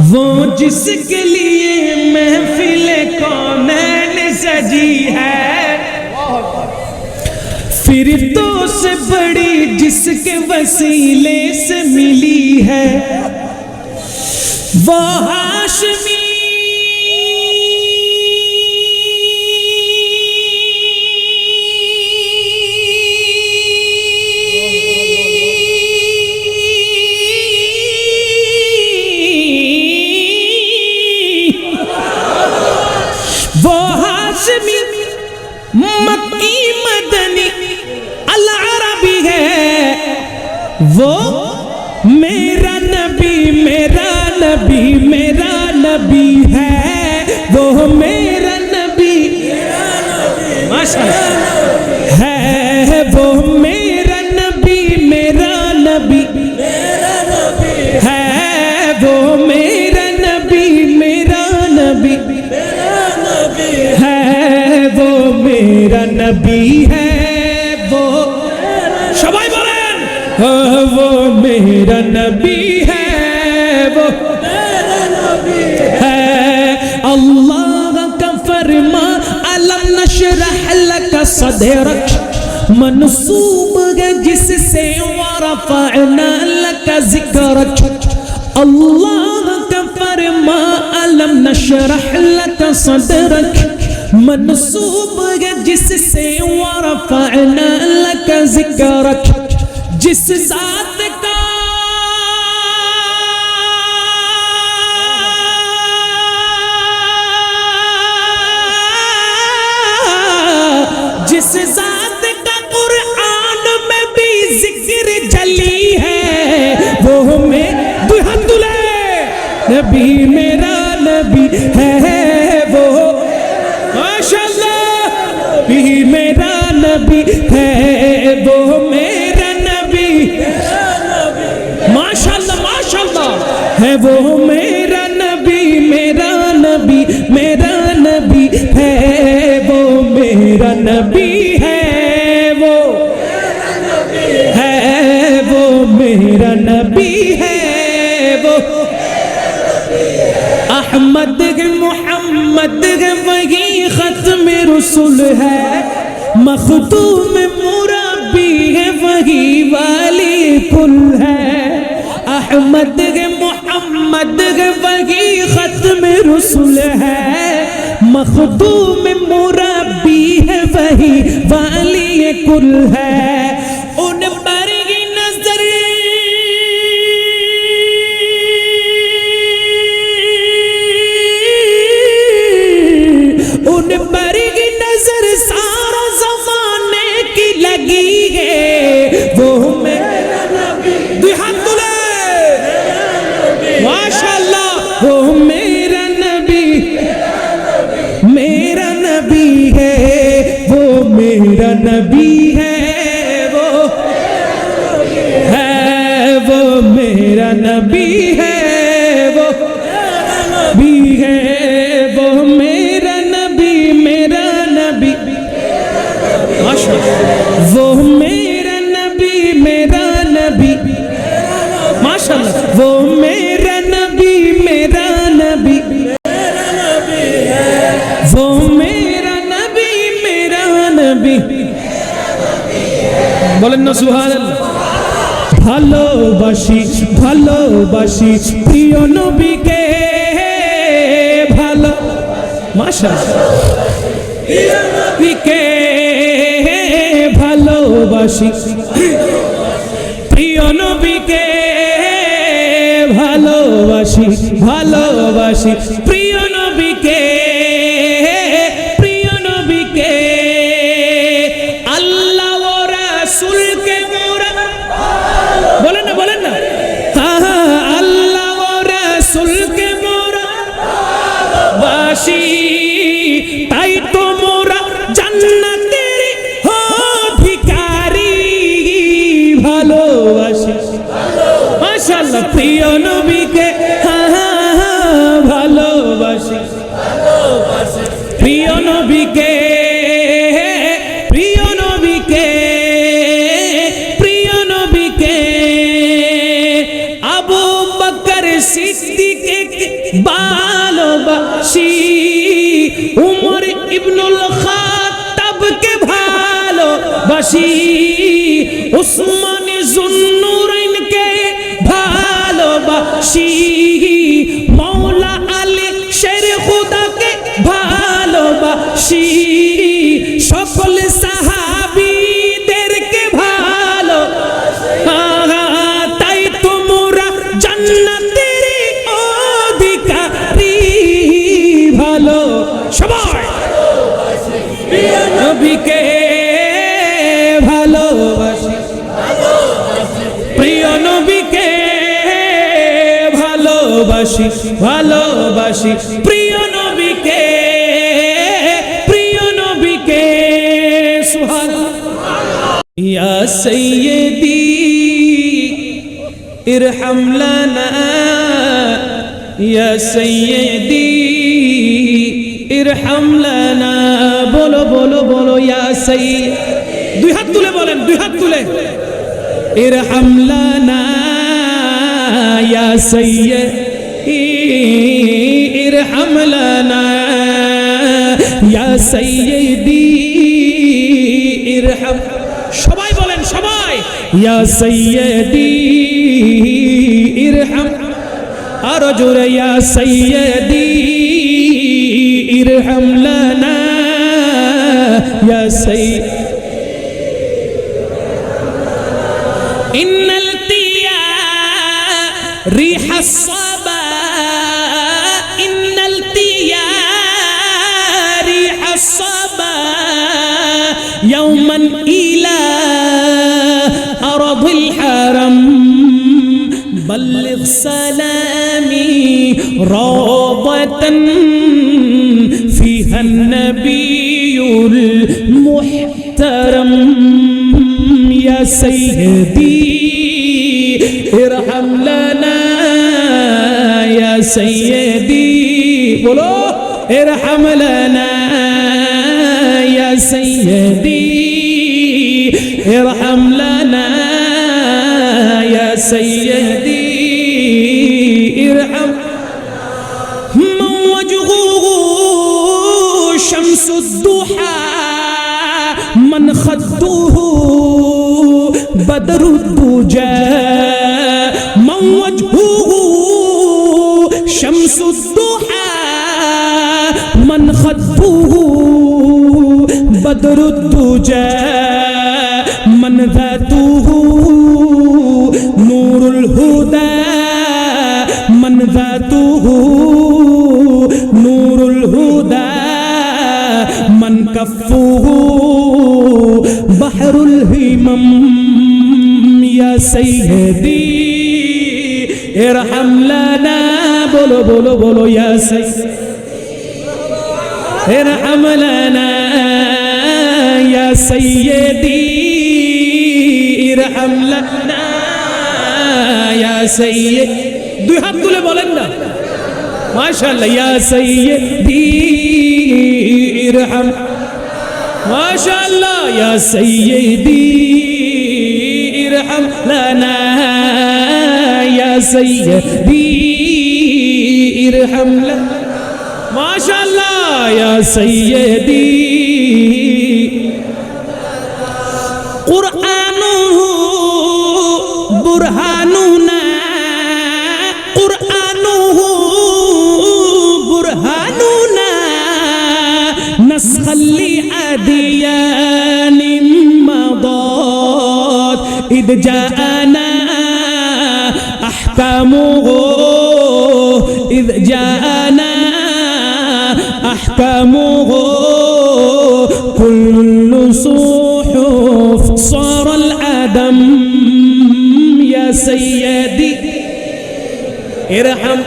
वो जिसके लिए महफिल कौनैन सजी है, फिर तो से बड़ी जिसके वसीले से मिली है, वो हाशमी मक्की मदनी अल अरबी है, वो मेरा नबी मेरा नबी मेरा नबी है, वो मेरा नबी माशाअल्लाह है, वो मेरा नबी मेरा नबी है, वो मेरा नबी मेरा नबी है, वो मेरा नबी है, वो सबाई बोलें, वो मेरा नबी है, वो मेरा नबी है। अल्लाह का फरमा अलम नशरह लक सदरक मनसूब है जिससे वरफ़अना लक ज़िक्रक। अल्लाह का फरमा अलम नशरह लक सदरक मनसूब है जिससे वरफ़अना लक ज़िक्रक। जिस ज़ात का जिस ज़ात का कुरान में भी ज़िक्र जली है, वो में दुल्हन नबी मेरा नबी है, वो माशाअल्लाह भी मेरा नबी है, वो मेरा नबी माशाअल्लाह माशाअल्लाह है, वो मेरा नबी मेरा नबी मेरा नबी है, वो मेरा नबी है, वो है, वो मेरा नबी है, वो अहमद मोहम्मद वही खत्म रसूल है, मखदूम मुरब्बी है वही वाली कुल है। अहमद मोहम्मद वही खत्म रसूल है, मखदूम मुरब्बी है वही वाली कुल है। उन पर ही नजर उन पर की नजर सारा ज़माने की लगी है, वो मेरा नबी दुल्हन माशाअल्लाह, वो मेरा नबी है, वो मेरा नबी है, वो है, वो मेरा नबी है, वो भी है, वो मेरा नबी मेरा नबी माशाअल्लाह, वो मेरा नबी मेरा नबी माशाअल्लाह, वो मेरा नबी मेरा नबी वो मेरा नबी मेरा नबी। बोलें ना सुभान अल्लाह। ভালোবাসি ভালোবাসি প্রিয় নবীকে ভালো মাশাআল্লাহ, প্রিয় নবীকে ভালোবাসি, প্রিয় নবীকে ভালোবাসি ভালোবাসি, প্রিয় নবীকে প্রিয় নবীকে, আল্লাহ ও রাসূলকে মোরা বলেন না আল্লাহ ও রাসূলকে মোরা বাসি, তাই তো মোরা জান্নাতের ভিখারি ভালোবাসি মাশাআল্লাহ, প্রিয় নবীকে ভালোবাসি প্রিয় নবীকে প্রিয় নবীকে প্রিয় নবীকে। আবু বকর সিদ্দিক ভালোবাসি, উমর ইবনুল খাত্তাবকে ভালোবাসি, উসমান যুন্নুরাইনকে ভালোবাসি, মৌলা আলী শের খুদাকে ভালোবাসি, সকল সাহাবীদেরকে ভালো, তাই তোমরা জান্নাতের অধিকারী। ভালো সবাই নবীকে ভালোবাসি, প্রিয় নবীকে ভালোবাসি, ভালোবাসি প্রিয় নবীকে, প্রিয় নবীকে। সুবহানাল্লাহ। ইয়া সাইয়্যিদি ইরহাম লানা, ইয়া সাইয়্যিদি ইরহাম লানা। বলো বলো বলো, ইয়া সাইয়্যিদ, দুই হাত তুলে বলেন, দুই হাত তুলে। ইরহাম লানা ইয়া সাইয়্যিদি ইরহাম লানা, ইয়া সাইয়্যিদি ইরহাম। সবাই বলেন, সবাই, ইয়া সাইয়্যিদি ইরহাম। আরো জোরে, ইয়া সাইয়্যিদি ইরহাম লানা, ইয়া সাইয়্যিদ। ইন্নাল তিয়া রিহা সাবা, ইন্নাল তিয়া রিহা সাবা, ইয়াওমান ইলা আরদিল হারাম, بلغ سلامي روضة فيها النبي المحترم، يا سيدي ارحم لنا، يا سيدي بولو ارحم لنا، يا سيدي ارحم لنا، يا سيدي ارحم. من وجهه شمس الضحى، من خده بدر الدجى، من وجهه شمس الضحى، من خده بدر الدجى، من ذاته نور الهدى، من ذاته نور الهدى، من كفه بحر الهمم، يا سيدي ارحم لنا. بولو بولو بولو، يا سيدي ارحم لنا، يا سيدي ارحم لنا، يا سيد. দুই হাত তুলে বলেন না, মাশাআল্লাহ। ইয়া সাইয়্যিদি ইরহাম, মাশাআল্লাহ। ইয়া সাইয়্যিদি ইরহাম লানা, ইয়া সাইয়্যিদি ইরহাম লানা, মাশাআল্লাহ। ইয়া সাইয়্যিদি কুরআনুহু বুরহানুনা, কুরআনুহু বুরহানুনা, নাসখাল লিআদিয়ান মাদাত ইদ জাআনা আহকামুহু, ইদ জাআনা আহকামুহু, কুল্লু সুহুফ صار العدم، يا سيدي ارحم.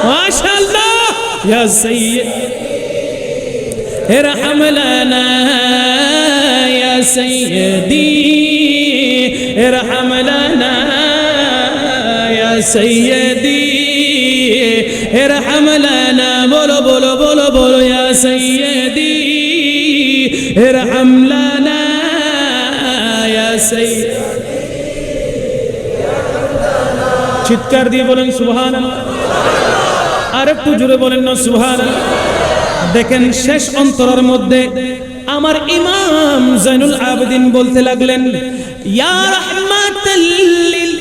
ما شاء الله، يا سيد ارحم لنا، يا سيدي ارحم لنا، يا سيدي ارحم لنا. بولو بولو بولو بولو، يا سيدي ارحم لنا، يا سيدي. চিৎকার দিয়ে বলেন সুবহানাল্লাহ। আর একটু জোরে বলেন না সুবহানাল্লাহ। দেখেন শেষ অন্তরের মধ্যে আমার ইমাম জাইনুল আবেদিন বলতে লাগলেন, ইয়া রাহমাতাল